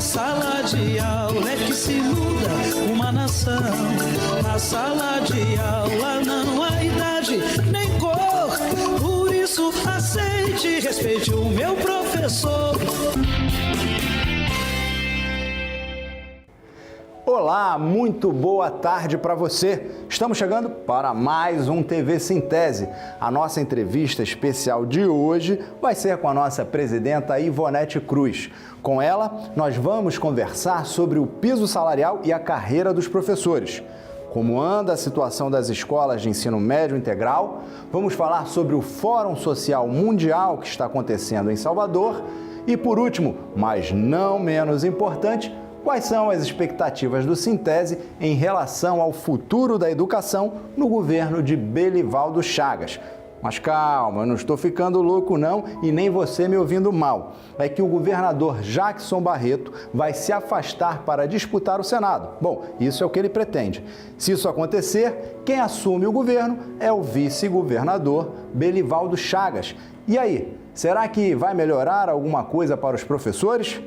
sala de aula é que se muda uma nação. Na sala de aula não há idade nem cor. Por isso aceite e respeite o meu professor. Olá, muito boa tarde para você. Estamos chegando para mais um TV Sintese. A nossa entrevista especial de hoje vai ser com a nossa presidenta Ivonete Cruz. Com ela, nós vamos conversar sobre o piso salarial e a carreira dos professores. Como anda a situação das escolas de ensino médio integral, vamos falar sobre o Fórum Social Mundial que está acontecendo em Salvador e, por último, mas não menos importante, quais são as expectativas do Sintese em relação ao futuro da educação no governo de Belivaldo Chagas. Mas calma, eu não estou ficando louco não e nem você me ouvindo mal. É que o governador Jackson Barreto vai se afastar para disputar o Senado. Bom, isso é o que ele pretende. Se isso acontecer, quem assume o governo é o vice-governador Belivaldo Chagas. E aí, será que vai melhorar alguma coisa para os professores?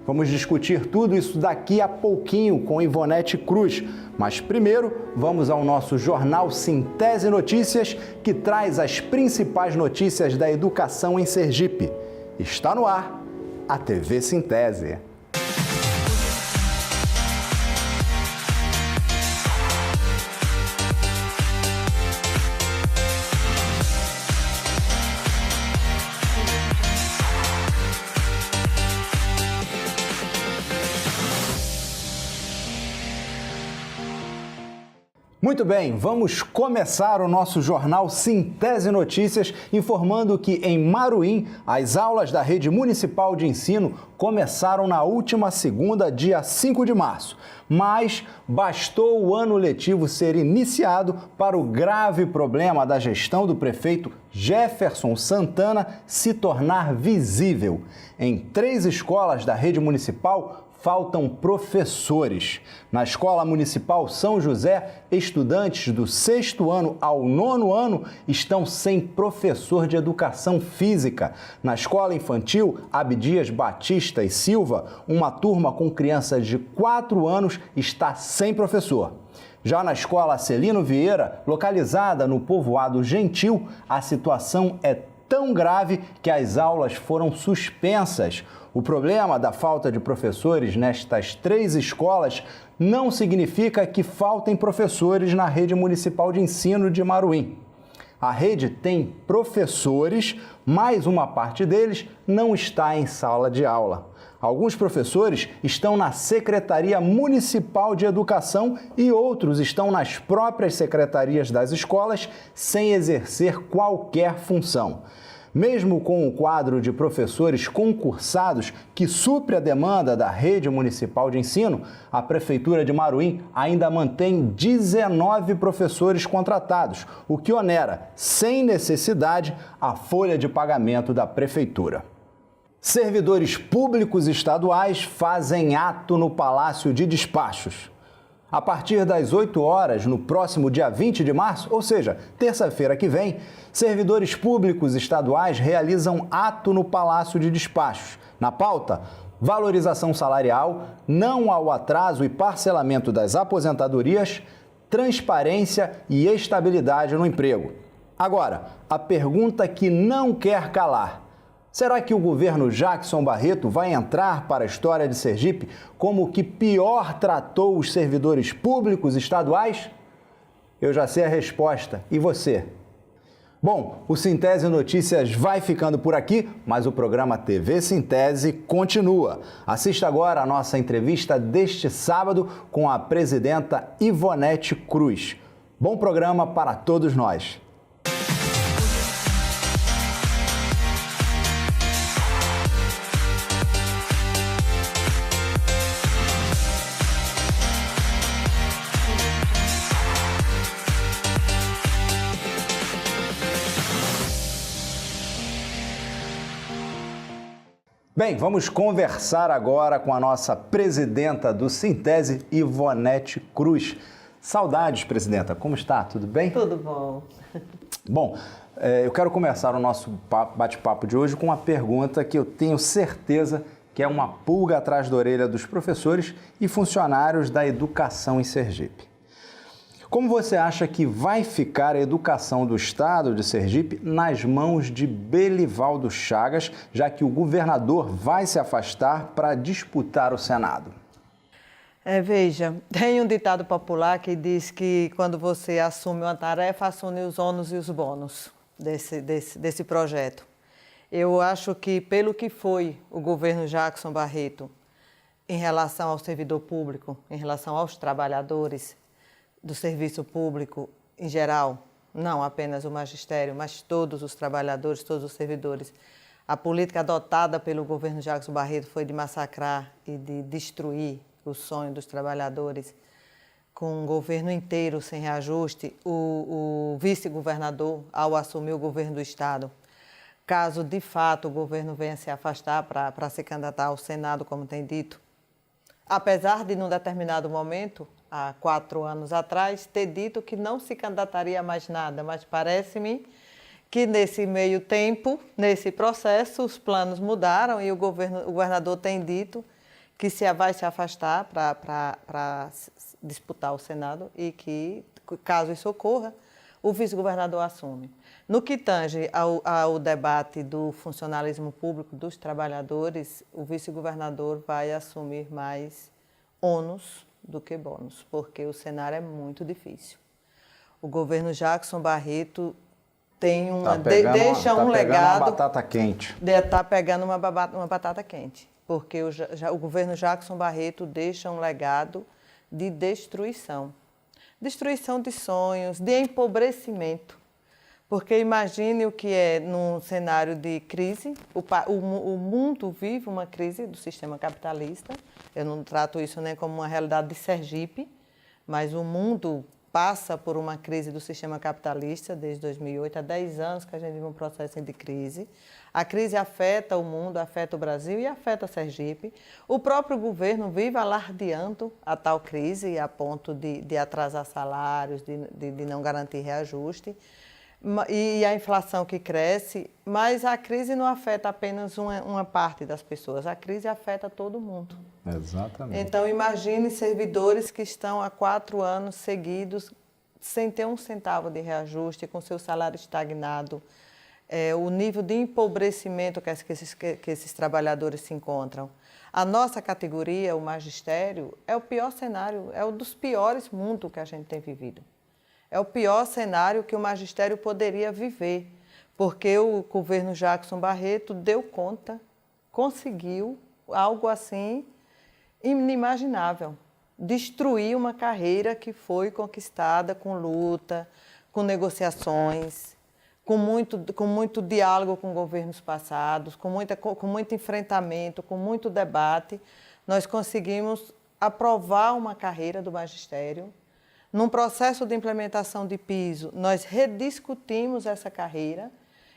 Vamos discutir tudo isso daqui a pouquinho com Ivonete Cruz. Mas primeiro, vamos ao nosso jornal Sintese Notícias, que traz as principais notícias da educação em Sergipe. Está no ar a TV Sintese. Muito bem, vamos começar o nosso jornal Sintese Notícias informando que em Maruim as aulas da Rede Municipal de Ensino começaram na última segunda, dia 5 de março. Mas bastou o ano letivo ser iniciado para o grave problema da gestão do prefeito Jefferson Santana se tornar visível. Em 3 escolas da rede municipal, faltam professores. Na Escola Municipal São José, estudantes do 6º ano ao 9º ano estão sem professor de educação física. Na Escola Infantil Abdias Batista e Silva, uma turma com crianças de 4 anos está sem professor. Já na Escola Celino Vieira, localizada no povoado Gentil, a situação é tão grave que as aulas foram suspensas. O problema da falta de professores nestas 3 escolas não significa que faltem professores na rede municipal de ensino de Maruim. A rede tem professores, mas uma parte deles não está em sala de aula. Alguns professores estão na Secretaria Municipal de Educação e outros estão nas próprias secretarias das escolas sem exercer qualquer função. Mesmo com o quadro de professores concursados que supre a demanda da rede municipal de ensino, a Prefeitura de Maruim ainda mantém 19 professores contratados, o que onera, sem necessidade, a folha de pagamento da Prefeitura. Servidores públicos estaduais fazem ato no Palácio de Despachos. A partir das 8 horas, no próximo dia 20 de março, ou seja, terça-feira que vem, servidores públicos estaduais realizam ato no Palácio de Despachos. Na pauta, valorização salarial, não ao atraso e parcelamento das aposentadorias, transparência e estabilidade no emprego. Agora, a pergunta que não quer calar. Será que o governo Jackson Barreto vai entrar para a história de Sergipe como o que pior tratou os servidores públicos estaduais? Eu já sei a resposta. E você? Bom, o Sintese Notícias vai ficando por aqui, mas o programa TV Sintese continua. Assista agora a nossa entrevista deste sábado com a presidenta Ivonete Cruz. Bom programa para todos nós. Bem, vamos conversar agora com a nossa presidenta do Sintese, Ivonete Cruz. Saudades, presidenta. Como está? Tudo bem? Tudo bom. Bom, eu quero começar o nosso bate-papo de hoje com uma pergunta que eu tenho certeza que é uma pulga atrás da orelha dos professores e funcionários da educação em Sergipe. Como você acha que vai ficar a educação do estado de Sergipe nas mãos de Belivaldo Chagas, já que o governador vai se afastar para disputar o Senado? Veja, tem um ditado popular que diz que quando você assume uma tarefa, assume os ônus e os bônus desse projeto. Eu acho que, pelo que foi o governo Jackson Barreto em relação ao servidor público, em relação aos trabalhadores do serviço público em geral, não apenas o magistério, mas todos os trabalhadores, todos os servidores, a política adotada pelo governo Jackson Barreto foi de massacrar e de destruir o sonho dos trabalhadores. Com um governo inteiro sem reajuste, o vice-governador, ao assumir o governo do estado, caso de fato o governo venha se afastar para se candidatar ao Senado, como tem dito, apesar de, num determinado momento, há 4 anos atrás, ter dito que não se candidataria a mais nada, mas parece-me que nesse meio tempo, nesse processo, os planos mudaram e o governador tem dito que vai se afastar para disputar o Senado e que, caso isso ocorra, o vice-governador assume. No que tange ao debate do funcionalismo público dos trabalhadores, o vice-governador vai assumir mais ônus do que bônus, porque o cenário é muito difícil. O governo Jackson Barreto tem deixa um legado... uma batata quente. Está pegando uma batata quente, porque o governo Jackson Barreto deixa um legado de destruição. Destruição de sonhos, de empobrecimento. Porque imagine o que é num cenário de crise, o mundo vive uma crise do sistema capitalista, eu não trato isso nem como uma realidade de Sergipe, mas o mundo passa por uma crise do sistema capitalista desde 2008, há 10 anos que a gente vive um processo de crise. A crise afeta o mundo, afeta o Brasil e afeta Sergipe. O próprio governo vive alardeando a tal crise a ponto de atrasar salários, de não garantir reajuste. E a inflação que cresce, mas a crise não afeta apenas uma parte das pessoas, a crise afeta todo mundo. Exatamente. Então, imagine servidores que estão há 4 anos seguidos sem ter um centavo de reajuste, com seu salário estagnado, o nível de empobrecimento que esses trabalhadores se encontram. A nossa categoria, o magistério, é o pior cenário, é um dos piores mundos que a gente tem vivido. É o pior cenário que o magistério poderia viver, porque o governo Jackson Barreto deu conta, conseguiu algo assim inimaginável, destruir uma carreira que foi conquistada com luta, com negociações, com muito diálogo com governos passados, com muito enfrentamento, com muito debate. Nós conseguimos aprovar uma carreira do magistério. Num processo de implementação de piso, nós rediscutimos essa carreira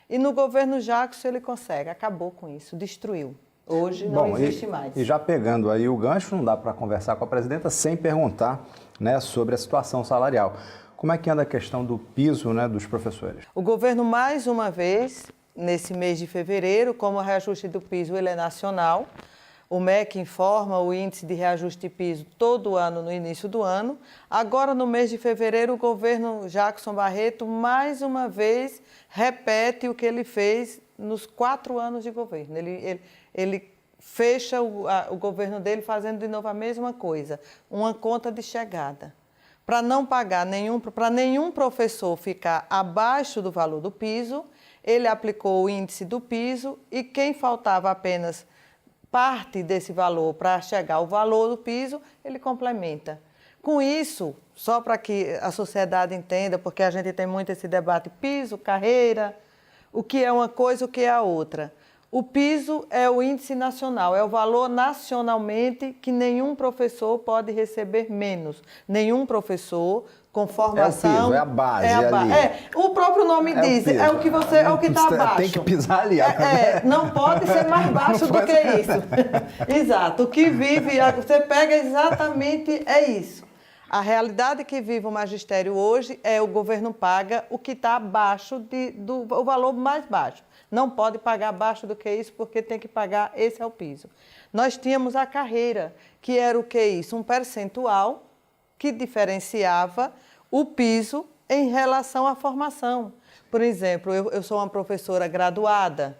e no governo Jackson ele consegue, acabou com isso, destruiu. Hoje não existe mais. E já pegando aí o gancho, não dá para conversar com a presidenta sem perguntar, né, sobre a situação salarial. Como é que anda a questão do piso, né, dos professores? O governo, mais uma vez, nesse mês de fevereiro, como o reajuste do piso ele é nacional, o MEC informa o índice de reajuste de piso todo ano, no início do ano. Agora, no mês de fevereiro, o governo Jackson Barreto, mais uma vez, repete o que ele fez nos 4 anos de governo. Ele fecha o governo dele fazendo de novo a mesma coisa, uma conta de chegada. Para não pagar para nenhum professor ficar abaixo do valor do piso, ele aplicou o índice do piso e quem faltava apenas parte desse valor para chegar ao valor do piso, ele complementa. Com isso, só para que a sociedade entenda, porque a gente tem muito esse debate piso, carreira, o que é uma coisa, o que é a outra. O piso é o índice nacional, é o valor nacionalmente que nenhum professor pode receber menos. Nenhum professor com formação... É o piso, é a base ali. O próprio nome diz, é o que está abaixo. Tem que pisar ali. Não pode ser mais baixo do que isso. Exato, o que vive, você pega exatamente, é isso. A realidade que vive o magistério hoje é o governo paga o que está abaixo do valor mais baixo. não pode pagar abaixo do que isso, porque tem que pagar, esse é o piso. Nós tínhamos a carreira, que era o que isso? Um percentual que diferenciava o piso em relação à formação. Por exemplo, eu sou uma professora graduada,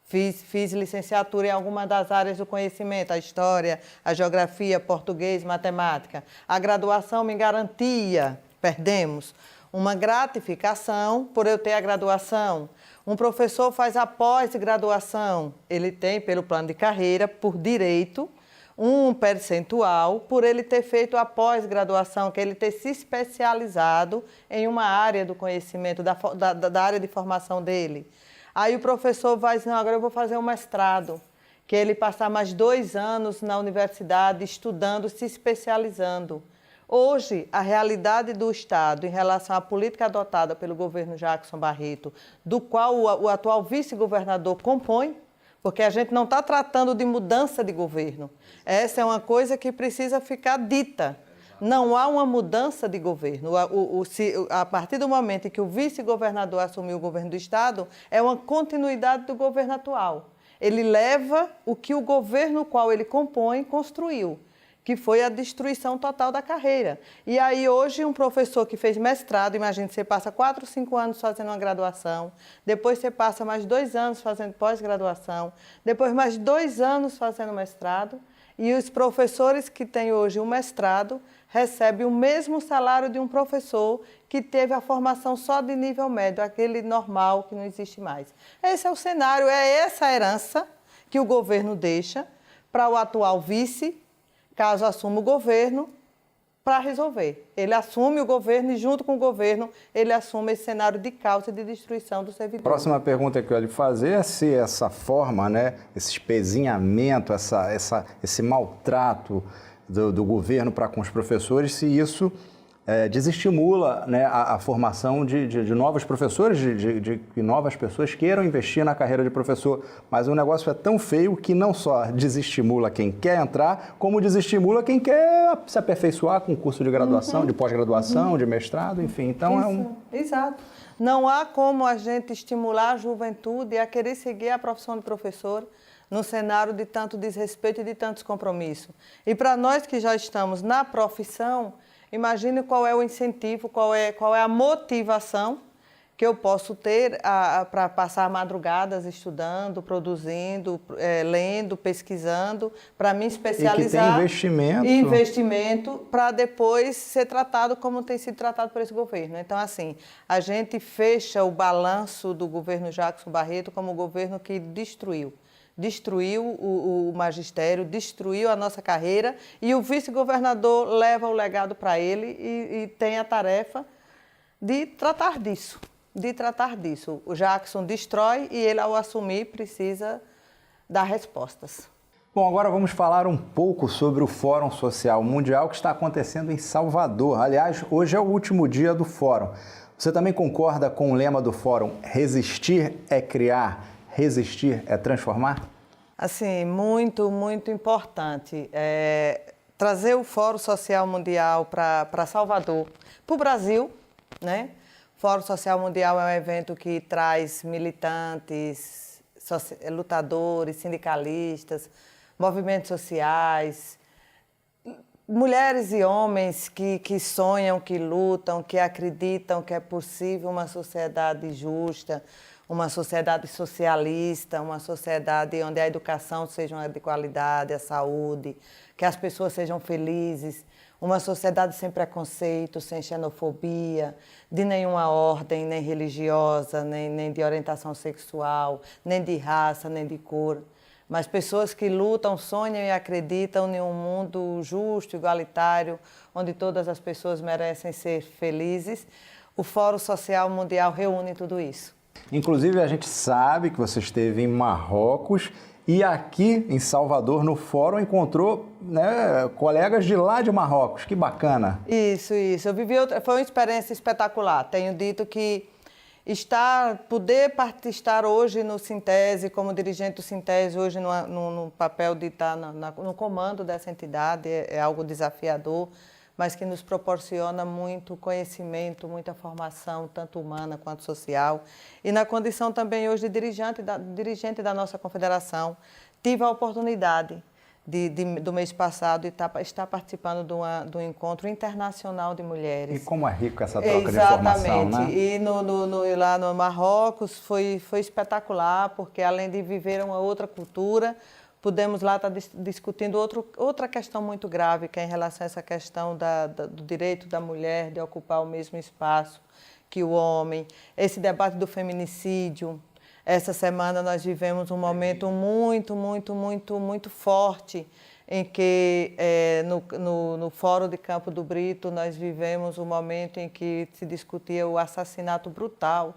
fiz licenciatura em alguma das áreas do conhecimento, a história, a geografia, português, matemática. A graduação me garantia, perdemos, uma gratificação por eu ter a graduação. Um professor faz a pós-graduação, ele tem, pelo plano de carreira, por direito, um percentual por ele ter feito a pós-graduação, que ele ter se especializado em uma área do conhecimento, da área de formação dele. Aí o professor vai dizer, não, agora eu vou fazer um mestrado, que ele passar mais 2 anos na universidade estudando, se especializando. Hoje, a realidade do Estado em relação à política adotada pelo governo Jackson Barreto, do qual o atual vice-governador compõe, porque a gente não está tratando de mudança de governo. Essa é uma coisa que precisa ficar dita. Não há uma mudança de governo. A partir do momento em que o vice-governador assumiu o governo do Estado, é uma continuidade do governo atual. Ele leva o que o governo no qual ele compõe construiu, que foi a destruição total da carreira. E aí hoje um professor que fez mestrado, imagine, você passa 4, 5 anos fazendo uma graduação, depois você passa mais 2 anos fazendo pós-graduação, depois mais 2 anos fazendo mestrado, e os professores que têm hoje um mestrado recebem o mesmo salário de um professor que teve a formação só de nível médio, aquele normal que não existe mais. Esse é o cenário, é essa herança que o governo deixa para o atual vice, caso assuma o governo, para resolver. Ele assume o governo e, junto com o governo, ele assume esse cenário de caos e de destruição do servidor. Próxima pergunta que eu ia lhe fazer é se essa forma, né, esse espezinhamento, esse maltrato do governo para com os professores, se isso desestimula, né, a formação de novos professores, de que novas pessoas queiram investir na carreira de professor. Mas o negócio é tão feio que não só desestimula quem quer entrar, como desestimula quem quer se aperfeiçoar com curso de graduação, de pós-graduação, de mestrado, enfim. Então Exato. Não há como a gente estimular a juventude a querer seguir a profissão de professor num cenário de tanto desrespeito e de tanto descompromisso. E para nós que já estamos na profissão, imagine qual é o incentivo, qual é a motivação que eu posso ter para passar madrugadas estudando, produzindo, lendo, pesquisando, para me especializar. E que tem investimento para depois ser tratado como tem sido tratado por esse governo. Então, assim, a gente fecha o balanço do governo Jackson Barreto como o governo que destruiu o magistério, destruiu a nossa carreira, e o vice-governador leva o legado para ele e tem a tarefa de tratar disso. O Jackson destrói e ele, ao assumir, precisa dar respostas. Bom, agora vamos falar um pouco sobre o Fórum Social Mundial que está acontecendo em Salvador. Aliás, hoje é o último dia do Fórum. Você também concorda com o lema do Fórum: resistir é criar, resistir é transformar? Assim, muito, muito importante. Trazer o Fórum Social Mundial para Salvador, para o Brasil, né? O Fórum Social Mundial é um evento que traz militantes, lutadores, sindicalistas, movimentos sociais, mulheres e homens que sonham, que lutam, que acreditam que é possível uma sociedade justa, uma sociedade socialista, uma sociedade onde a educação seja de qualidade, a saúde, que as pessoas sejam felizes, uma sociedade sem preconceito, sem xenofobia, de nenhuma ordem, nem religiosa, nem de orientação sexual, nem de raça, nem de cor, mas pessoas que lutam, sonham e acreditam em um mundo justo, igualitário, onde todas as pessoas merecem ser felizes. O Fórum Social Mundial reúne tudo isso. Inclusive, a gente sabe que você esteve em Marrocos e aqui em Salvador, no Fórum, encontrou, né, colegas de lá de Marrocos. Que bacana! Isso. Foi uma experiência espetacular. Tenho dito que poder estar hoje no Sintese, como dirigente do Sintese, hoje no papel de estar no comando dessa entidade, é algo desafiador, mas que nos proporciona muito conhecimento, muita formação, tanto humana quanto social. E na condição também hoje de dirigente da nossa confederação, tive a oportunidade do mês passado estar participando de um encontro internacional de mulheres. E como é rico essa troca de informação, né? E lá no Marrocos foi espetacular, porque além de viver uma outra cultura, pudemos lá estar discutindo outra questão muito grave, que é em relação a essa questão do direito da mulher de ocupar o mesmo espaço que o homem, esse debate do feminicídio. Essa semana nós vivemos um momento muito forte, em que no Fórum de Campo do Brito nós vivemos um momento em que se discutia o assassinato brutal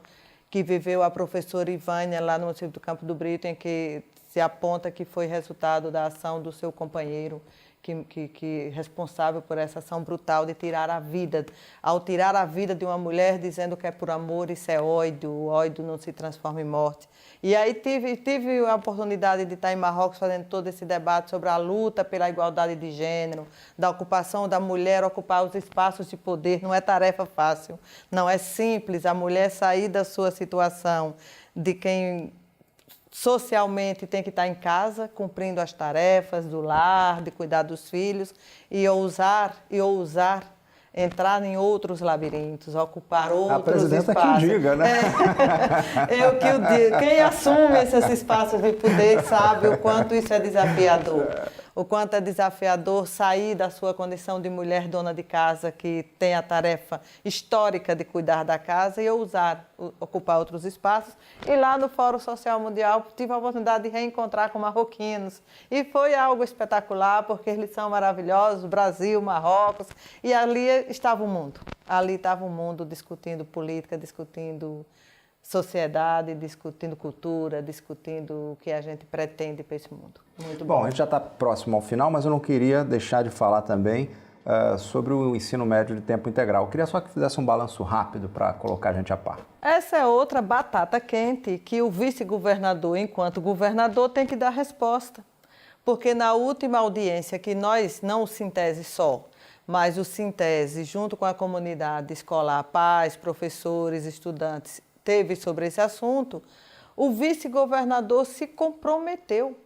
que viveu a professora Ivânia lá no município do Campo do Brito, em que se aponta que foi resultado da ação do seu companheiro, que responsável por essa ação brutal de tirar a vida. Ao tirar a vida de uma mulher dizendo que é por amor, isso é ódio, o ódio não se transforma em morte. E aí tive a oportunidade de estar em Marrocos fazendo todo esse debate sobre a luta pela igualdade de gênero, da ocupação da mulher, ocupar os espaços de poder. Não é tarefa fácil, não é simples a mulher sair da sua situação de quem socialmente tem que estar em casa, cumprindo as tarefas do lar, de cuidar dos filhos, e ousar entrar em outros labirintos, ocupar outros espaços. A presidenta que o diga, né? Eu que o digo. Quem assume esses espaços de poder sabe o quanto isso é desafiador. O quanto é desafiador sair da sua condição de mulher dona de casa, que tem a tarefa histórica de cuidar da casa, e ocupar outros espaços. E lá no Fórum Social Mundial tive a oportunidade de reencontrar com marroquinos. E foi algo espetacular, porque eles são maravilhosos, Brasil, Marrocos, e ali estava o mundo. Ali estava o mundo discutindo política, discutindo sociedade, discutindo cultura, discutindo o que a gente pretende para esse mundo. Muito bom. Bom, a gente já está próximo ao final, mas eu não queria deixar de falar também sobre o ensino médio de tempo integral. Eu queria só que fizesse um balanço rápido para colocar a gente a par. Essa é outra batata quente que o vice-governador, enquanto governador, tem que dar resposta. Porque na última audiência que nós, não o Sintese só, mas o Sintese, junto com a comunidade escolar, pais, professores, estudantes, teve sobre esse assunto, o vice-governador se comprometeu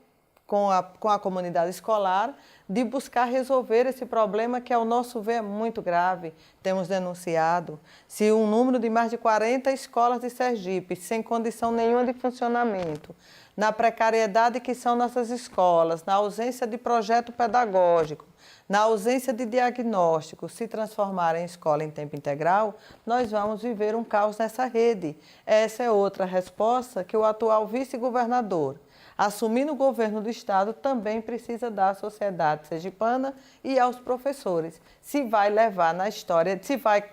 com a comunidade escolar de buscar resolver esse problema que, ao nosso ver, é muito grave. Temos denunciado se um número de mais de 40 escolas de Sergipe, sem condição nenhuma de funcionamento, na precariedade que são nossas escolas, na ausência de projeto pedagógico, na ausência de diagnóstico, se transformar em escola em tempo integral, nós vamos viver um caos nessa rede. Essa é outra resposta que o atual vice-governador, assumindo o governo do Estado, também precisa dar à sociedade sergipana e aos professores. Se vai levar na história, se vai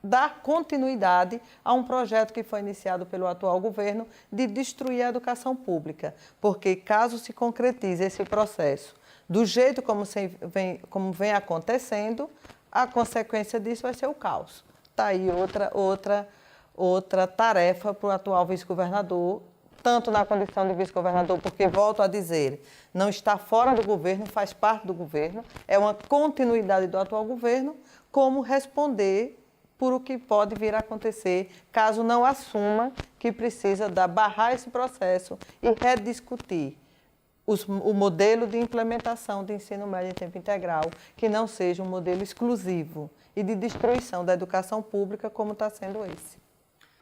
dar continuidade a um projeto que foi iniciado pelo atual governo de destruir a educação pública. Porque, caso se concretize esse processo do jeito como vem acontecendo, a consequência disso vai ser o caos. Está aí outra tarefa para o atual vice-governador, tanto na condição de vice-governador, porque, volto a dizer, não está fora do governo, faz parte do governo, é uma continuidade do atual governo, como responder por o que pode vir a acontecer, caso não assuma que precisa barrar esse processo e rediscutir o modelo de implementação do ensino médio em tempo integral, que não seja um modelo exclusivo e de destruição da educação pública, como está sendo esse.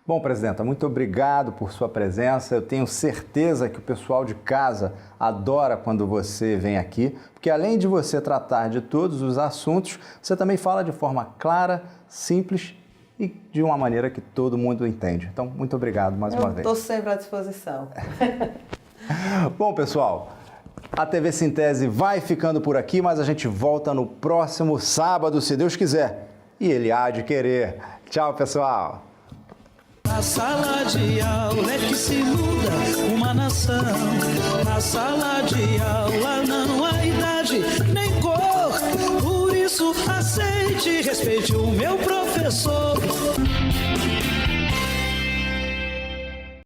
Bom, presidenta, muito obrigado por sua presença. Eu tenho certeza que o pessoal de casa adora quando você vem aqui, porque além de você tratar de todos os assuntos, você também fala de forma clara, simples e de uma maneira que todo mundo entende. Então, muito obrigado mais uma vez. Estou sempre à disposição. Bom, pessoal, a TV Sintese vai ficando por aqui, mas a gente volta no próximo sábado, se Deus quiser. E Ele há de querer. Tchau, pessoal. Na sala de aula é que se muda uma nação. Na sala de aula não